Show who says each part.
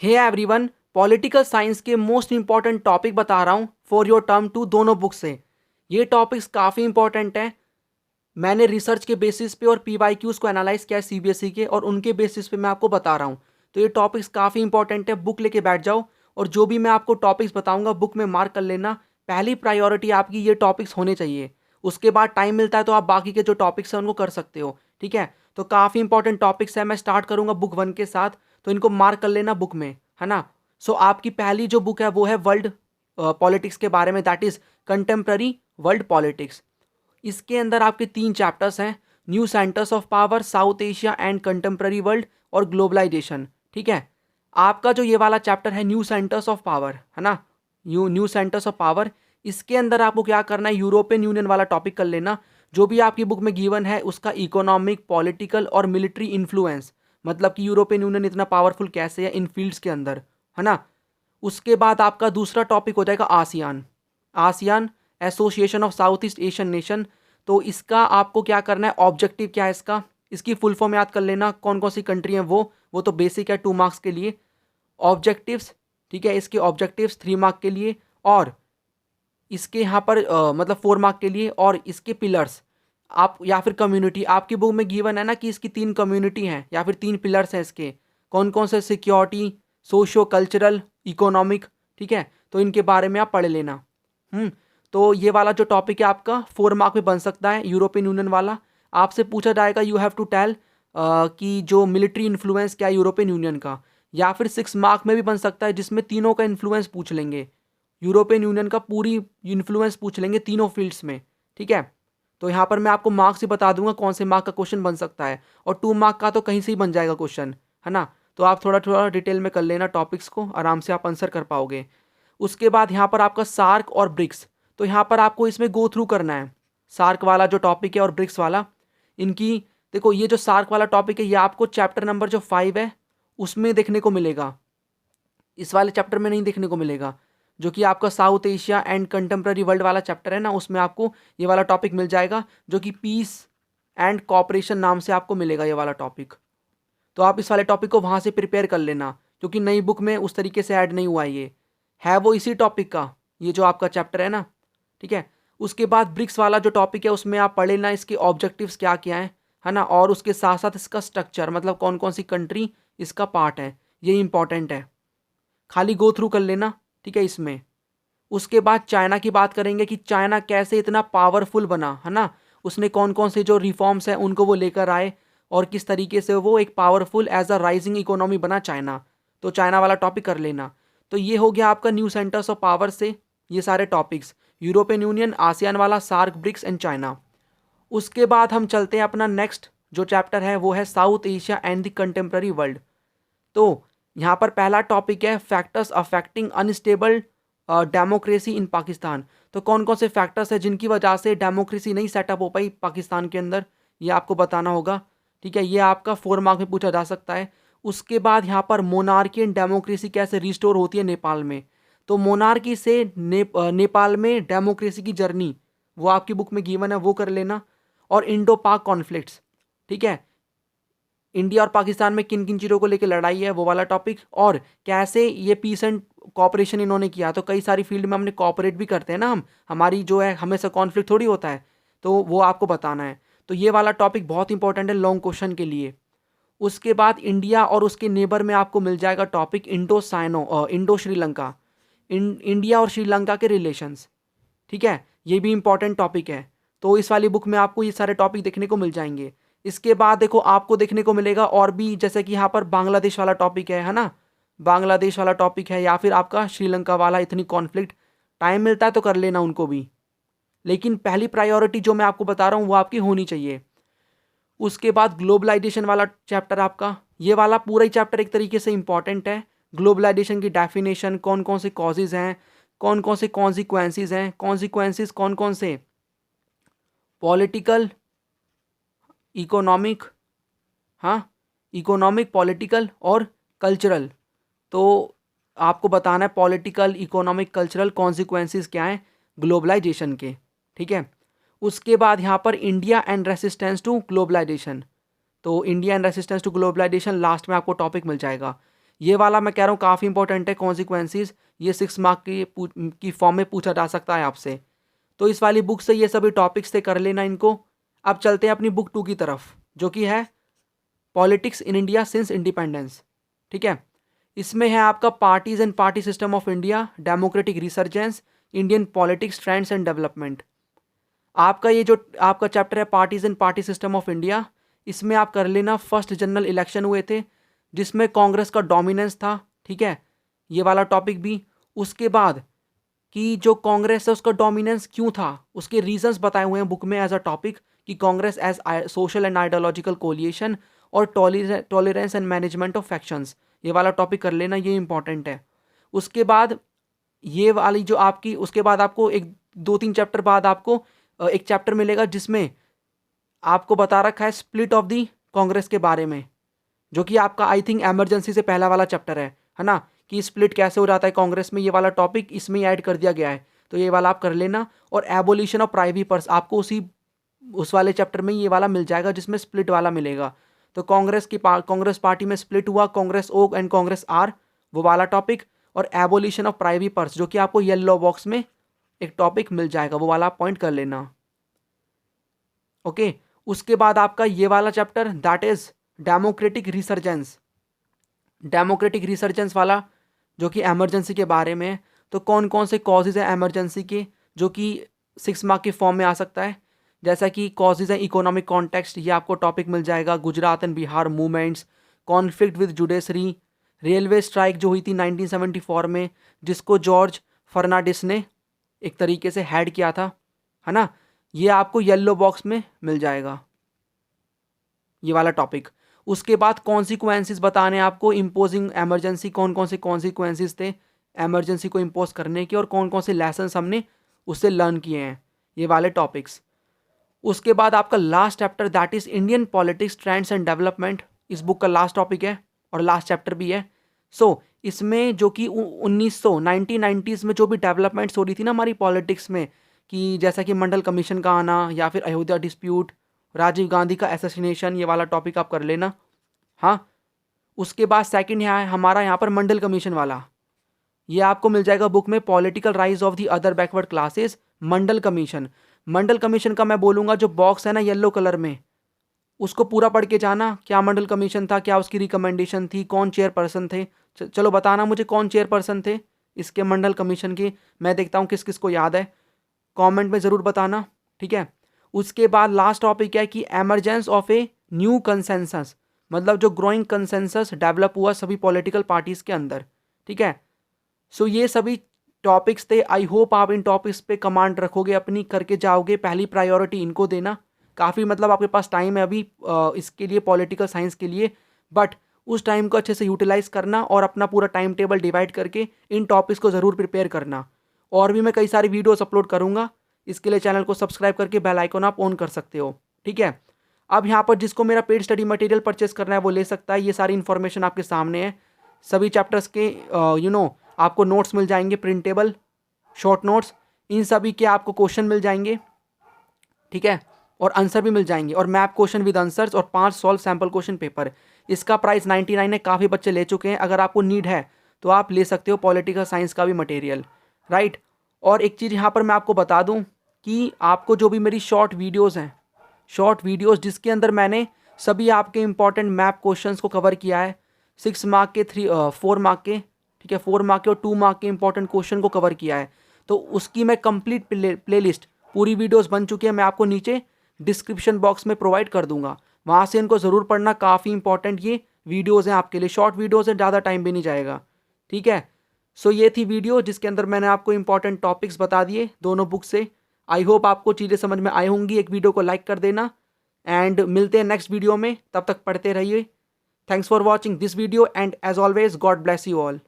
Speaker 1: Hey everyone, political science के most important topic बता रहा हूँ फॉर योर टर्म टू दोनों बुक से। ये टॉपिक्स काफ़ी इंपॉर्टेंट हैं। मैंने रिसर्च के बेसिस पे और पीवाईक्यूज़ को एनालाइज किया है सीबीएसई के, और उनके बेसिस पे मैं आपको बता रहा हूँ। तो ये टॉपिक्स काफ़ी इंपॉर्टेंट है। बुक लेके बैठ जाओ और जो भी मैं आपको टॉपिक्स बताऊंगा बुक में मार्क कर लेना। पहली प्रायोरिटी आपकी ये टॉपिक्स होने चाहिए। उसके बाद टाइम मिलता है तो आप बाकी के जो टॉपिक्स हैं उनको कर सकते हो। ठीक है, तो काफ़ी इंपॉर्टेंट टॉपिक्स है। मैं स्टार्ट करूंगा बुक 1 के साथ, तो इनको मार्क कर लेना बुक में, है ना। सो आपकी पहली जो बुक है वो है वर्ल्ड पॉलिटिक्स के बारे में, that is contemporary world politics. इसके अंदर आपके 3 चैप्टर्स हैं, new centres of power, south Asia and contemporary world, और ग्लोबलाइजेशन। ठीक है, आपका जो ये वाला चैप्टर है न्यू सेंटर्स ऑफ पावर, है ना, न्यू सेंटर्स ऑफ पावर, इसके अंदर आपको क्या करना है, यूरोपियन यूनियन वाला टॉपिक कर लेना। जो भी आपकी बुक में गिवन है उसका इकोनॉमिक, पॉलिटिकल और मिलिट्री इन्फ्लुएंस, मतलब कि यूरोपियन यूनियन इतना पावरफुल कैसे है इन फील्ड्स के अंदर, है ना। उसके बाद आपका दूसरा टॉपिक हो जाएगा ASEAN. ASEAN association of south east Asian nation. तो इसका आपको क्या करना है, ऑब्जेक्टिव क्या है इसका, इसकी फुल फॉर्म याद कर लेना, कौन कौन सी कंट्री हैं वो तो बेसिक है 2 मार्क्स के लिए। ऑब्जेक्टिव्स, ठीक है, इसके ऑब्जेक्टिव्स 3 मार्क के लिए, और इसके यहाँ पर मतलब 4 मार्क के लिए, और इसके पिलर्स आप, या फिर कम्युनिटी, आपकी बुक में गिवन है ना कि इसकी 3 कम्युनिटी हैं या फिर 3 पिलर्स हैं इसके, कौन कौन से, सिक्योरिटी, सोशियो कल्चरल, इकोनॉमिक। ठीक है, तो इनके बारे में आप पढ़ लेना। तो ये वाला जो टॉपिक है आपका 4 मार्क में बन सकता है, यूरोपियन यूनियन वाला। आपसे पूछा जाएगा यू हैव टू टेल कि जो मिलिट्री इन्फ्लुएंस क्या है यूरोपियन यूनियन का, या फिर 6 मार्क में भी बन सकता है जिसमें तीनों का इन्फ्लुएंस पूछ लेंगे, यूरोपियन यूनियन का पूरी इन्फ्लुएंस पूछ लेंगे तीनों फील्ड्स में। ठीक है, तो यहाँ पर मैं आपको मार्क्स ही बता दूंगा कौन से मार्क का क्वेश्चन बन सकता है, और 2 मार्क का तो कहीं से ही बन जाएगा क्वेश्चन, है ना। तो आप थोड़ा थोड़ा डिटेल में कर लेना टॉपिक्स को, आराम से आप आंसर कर पाओगे। उसके बाद यहाँ पर आपका सार्क और ब्रिक्स, तो यहाँ पर आपको इसमें गो थ्रू करना है सार्क वाला जो टॉपिक है और ब्रिक्स वाला। इनकी देखो, ये जो सार्क वाला टॉपिक है ये आपको चैप्टर नंबर जो 5 है उसमें देखने को मिलेगा, इस वाले चैप्टर में नहीं देखने को मिलेगा। जो कि आपका south Asia and contemporary world वाला चैप्टर है ना, उसमें आपको ये वाला टॉपिक मिल जाएगा, जो कि पीस एंड कॉपरेशन नाम से आपको मिलेगा ये वाला टॉपिक। तो आप इस वाले टॉपिक को वहाँ से प्रिपेयर कर लेना, क्योंकि नई बुक में उस तरीके से ऐड नहीं हुआ ये है, वो इसी टॉपिक का ये जो आपका चैप्टर है ना। ठीक है, उसके बाद ब्रिक्स वाला जो टॉपिक है उसमें आप पढ़ लेना इसके ऑब्जेक्टिव्स क्या क्या हैं, है ना, और उसके साथ साथ इसका स्ट्रक्चर, मतलब कौन कौन सी कंट्री इसका पार्ट है, ये इंपॉर्टेंट है, खाली गो थ्रू कर लेना। ठीक है, इसमें उसके बाद चाइना की बात करेंगे कि चाइना कैसे इतना पावरफुल बना, है ना, उसने कौन कौन से जो रिफॉर्म्स हैं उनको वो लेकर आए, और किस तरीके से वो एक powerful as a rising economy बना चाइना। तो चाइना वाला टॉपिक कर लेना। तो ये हो गया आपका न्यू सेंटर्स ऑफ पावर से ये सारे टॉपिक्स, यूरोपियन यूनियन, आसियान वाला, सार्क, ब्रिक्स एंड चाइना। उसके बाद हम चलते हैं अपना नेक्स्ट जो चैप्टर है वो है south Asia and the contemporary world. तो यहाँ पर पहला टॉपिक है factors affecting unstable democracy in Pakistan. तो कौन कौन से फैक्टर्स हैं जिनकी वजह से डेमोक्रेसी नहीं सेटअप हो पाई पाकिस्तान के अंदर, ये आपको बताना होगा। ठीक है, ये आपका 4 मार्क में पूछा जा सकता है। उसके बाद यहाँ पर मोनार्की एंड डेमोक्रेसी कैसे रिस्टोर होती है नेपाल में। तो मोनार्की से नेपाल में डेमोक्रेसी की जर्नी वो आपकी बुक में गिवन है, वो कर लेना। और इंडो पाक कॉन्फ्लिक्ट्स, ठीक है, इंडिया और पाकिस्तान में किन किन चीज़ों को लेकर लड़ाई है वो वाला टॉपिक, और कैसे ये पीस एंड कॉपरेशन इन्होंने किया। तो कई सारी फील्ड में हमने कॉपरेट भी करते हैं ना, हम हमारी जो है हमेशा कॉन्फ्लिक्ट थोड़ी होता है, तो वो आपको बताना है। तो ये वाला टॉपिक बहुत इंपॉर्टेंट है लॉन्ग क्वेश्चन के लिए। उसके बाद इंडिया और उसके नेबर में आपको मिल जाएगा टॉपिक इंडो श्रीलंका, इंडिया और श्रीलंका के रिलेशंस। ठीक है, ये भी इंपॉर्टेंट टॉपिक है। तो इस वाली बुक में आपको ये सारे टॉपिक देखने को मिल जाएंगे। इसके बाद देखो आपको देखने को मिलेगा और भी, जैसे कि यहाँ पर बांग्लादेश वाला टॉपिक है ना, बांग्लादेश वाला टॉपिक है, या फिर आपका श्रीलंका वाला, इतनी कॉन्फ्लिक्ट, टाइम मिलता है तो कर लेना उनको भी, लेकिन पहली प्रायोरिटी जो मैं आपको बता रहा हूँ वो आपकी होनी चाहिए। उसके बाद ग्लोबलाइजेशन वाला चैप्टर आपका, ये वाला पूरा ही चैप्टर एक तरीके से इंपॉर्टेंट है। ग्लोबलाइजेशन की डेफिनेशन, कौन कौन से कॉजेज हैं, कौन कौन से कॉन्सिक्वेंसेज हैं, कॉन्सिक्वेंसेज कौन कौन से, पॉलिटिकल, इकोनॉमिक, हाँ, इकोनॉमिक, पॉलिटिकल और कल्चरल। तो आपको बताना है पॉलिटिकल, इकोनॉमिक, कल्चरल कॉन्सिक्वेंसेस क्या हैं ग्लोबलाइजेशन के। ठीक है, उसके बाद यहाँ पर India and resistance to globalisation. तो India and resistance to globalisation last में आपको टॉपिक मिल जाएगा। ये वाला मैं कह रहा हूँ काफ़ी इंपॉर्टेंट है, कॉन्सिक्वेंसेस, ये 6 मार्क की फॉर्म में पूछा जा सकता है आपसे। तो इस वाली बुक से ये सभी टॉपिक्स थे, कर लेना इनको। अब चलते हैं अपनी बुक 2 की तरफ, जो कि है politics in India since independence. ठीक है, इसमें है आपका parties and party system of India, democratic resurgence, Indian politics trends and development. आपका ये जो आपका चैप्टर है parties and party system of India, इसमें आप कर लेना फर्स्ट जनरल इलेक्शन हुए थे जिसमें कांग्रेस का डोमिनेंस था। ठीक है, ये वाला टॉपिक भी। उसके बाद कि जो कांग्रेस है उसका डोमिनेंस क्यों था, उसके रीजंस बताए हुए हैं बुक में एज अ टॉपिक, कि Congress as social and ideological coalition और tolerance and management of factions, ये वाला टॉपिक कर लेना, ये इंपॉर्टेंट है। उसके बाद ये वाली जो आपकी, उसके बाद आपको एक 2-3 चैप्टर बाद आपको एक चैप्टर मिलेगा जिसमें आपको बता रखा है स्प्लिट ऑफ दी कांग्रेस के बारे में, जो कि आपका आई थिंक इमरजेंसी से पहला वाला चैप्टर है ना, कि स्प्लिट कैसे हो जाता है कांग्रेस में, ये वाला टॉपिक इसमें ही ऐड कर दिया गया है, तो ये वाला आप कर लेना। और एबोलिशन ऑफ प्राइवी पर्स आपको उस वाले चैप्टर में ये वाला मिल जाएगा जिसमें स्प्लिट वाला मिलेगा। तो कांग्रेस पार्टी में स्प्लिट हुआ, Congress O and Congress R, वो वाला टॉपिक। और एबोलिशन ऑफ प्राइवी पर्स, जो कि आपको येलो बॉक्स में एक टॉपिक मिल जाएगा, वो वाला पॉइंट कर लेना। ओके, उसके बाद आपका ये वाला chapter that is democratic resurgence, democratic resurgence वाला, जो कि एमरजेंसी के बारे में है। तो कौन कौन से कॉजेज हैं एमरजेंसी के, जो कि 6 मार्क के फॉर्म में आ सकता है, जैसा कि कॉजेज हैं इकोनॉमिक कॉन्टेक्स्ट, ये आपको टॉपिक मिल जाएगा, Gujarat and Bihar movements, conflict with judiciary, railway strike जो हुई थी 1974 में, जिसको जॉर्ज फर्नांडिस ने एक तरीके से हेड किया था, है ना, ये आपको येलो बॉक्स में मिल जाएगा, ये वाला टॉपिक। उसके बाद कॉन्सिक्वेंसेस बताने आपको, इम्पोजिंग एमरजेंसी, कौन कौन से कॉन्सिक्वेंसेस थे एमरजेंसी को इम्पोज करने के, और कौन कौन से लेसन्स हमने उससे लर्न किए हैं, ये वाले टॉपिक्स। उसके बाद आपका last chapter that is Indian politics trends and development, इस बुक का लास्ट टॉपिक है और लास्ट चैप्टर भी है। इसमें जो कि 1990s में जो भी डेवलपमेंट्स हो रही थी ना हमारी पॉलिटिक्स में, कि जैसा कि मंडल कमीशन का आना, या फिर अयोध्या डिस्प्यूट, राजीव गांधी का असैसिनेशन, ये वाला टॉपिक आप कर लेना। हाँ, उसके बाद सेकंड है हमारा यहाँ पर मंडल कमीशन वाला, ये आपको मिल जाएगा बुक में, political rise of the other backward classes, Mandal commission. Mandal commission का मैं बोलूँगा जो बॉक्स है ना येलो कलर में, उसको पूरा पढ़ के जाना, क्या मंडल कमीशन था, क्या उसकी रिकमेंडेशन थी, कौन चेयरपर्सन थे। चलो बताना मुझे कौन चेयरपर्सन थे इसके मंडल कमीशन की, मैं देखता हूँ किस किस को याद है, कमेंट में ज़रूर बताना। ठीक है, उसके बाद लास्ट टॉपिक है कि emergence of a new consensus, मतलब जो ग्रोइंग कंसेंसस डेवलप हुआ सभी पॉलिटिकल पार्टीज़ के अंदर। ठीक है, ये सभी टॉपिक्स थे। आई होप आप इन टॉपिक्स पे कमांड रखोगे, अपनी करके जाओगे, पहली प्रायोरिटी इनको देना। काफ़ी मतलब आपके पास टाइम है अभी इसके लिए, पॉलिटिकल साइंस के लिए, बट उस टाइम को अच्छे से यूटिलाइज करना और अपना पूरा टाइम टेबल डिवाइड करके इन टॉपिक्स को ज़रूर प्रिपेयर करना। और भी मैं कई सारी वीडियोस अपलोड करूँगा, इसके लिए चैनल को सब्सक्राइब करके बेल आइकन आप ऑन कर सकते हो। ठीक है, अब यहाँ पर जिसको मेरा पेड स्टडी मटेरियल परचेस करना है वो ले सकता है, ये सारी इन्फॉर्मेशन आपके सामने है। सभी चैप्टर्स के आपको नोट्स मिल जाएंगे, प्रिंटेबल शॉर्ट नोट्स, इन सभी के आपको क्वेश्चन मिल जाएंगे। ठीक है, और आंसर भी मिल जाएंगे, और मैप क्वेश्चन विद आंसर्स, और 5 सॉल्व सैम्पल क्वेश्चन पेपर। इसका प्राइस 99 है, काफ़ी बच्चे ले चुके हैं। अगर आपको नीड है तो आप ले सकते हो पॉलिटिकल साइंस का भी मटेरियल, राइट। और एक चीज़ यहाँ पर मैं आपको बता दूँ कि आपको जो भी मेरी शॉर्ट वीडियोज़ हैं, शॉर्ट वीडियोज़ जिसके अंदर मैंने सभी आपके इंपॉर्टेंट मैप क्वेश्चंस को कवर किया है, 6 मार्क के 4 मार्क के, ठीक है, 4 मार्क के और 2 मार्क के इंपॉर्टेंट क्वेश्चन को कवर किया है, तो उसकी मैं कंप्लीट प्लेलिस्ट पूरी वीडियोस बन चुकी है, मैं आपको नीचे डिस्क्रिप्शन बॉक्स में प्रोवाइड कर दूंगा, वहाँ से इनको ज़रूर पढ़ना। काफ़ी इंपॉर्टेंट ये वीडियोज़ हैं आपके लिए, शॉर्ट वीडियोज़ हैं, ज़्यादा टाइम भी नहीं जाएगा। ठीक है, ये थी वीडियो जिसके अंदर मैंने आपको इंपॉर्टेंट टॉपिक्स बता दिए दोनों बुक से। आई होप आपको चीज़ें समझ में आई होंगी। एक वीडियो को लाइक कर देना, एंड मिलते हैं नेक्स्ट वीडियो में, तब तक पढ़ते रहिए। Thanks for watching this video, and as always God bless you all.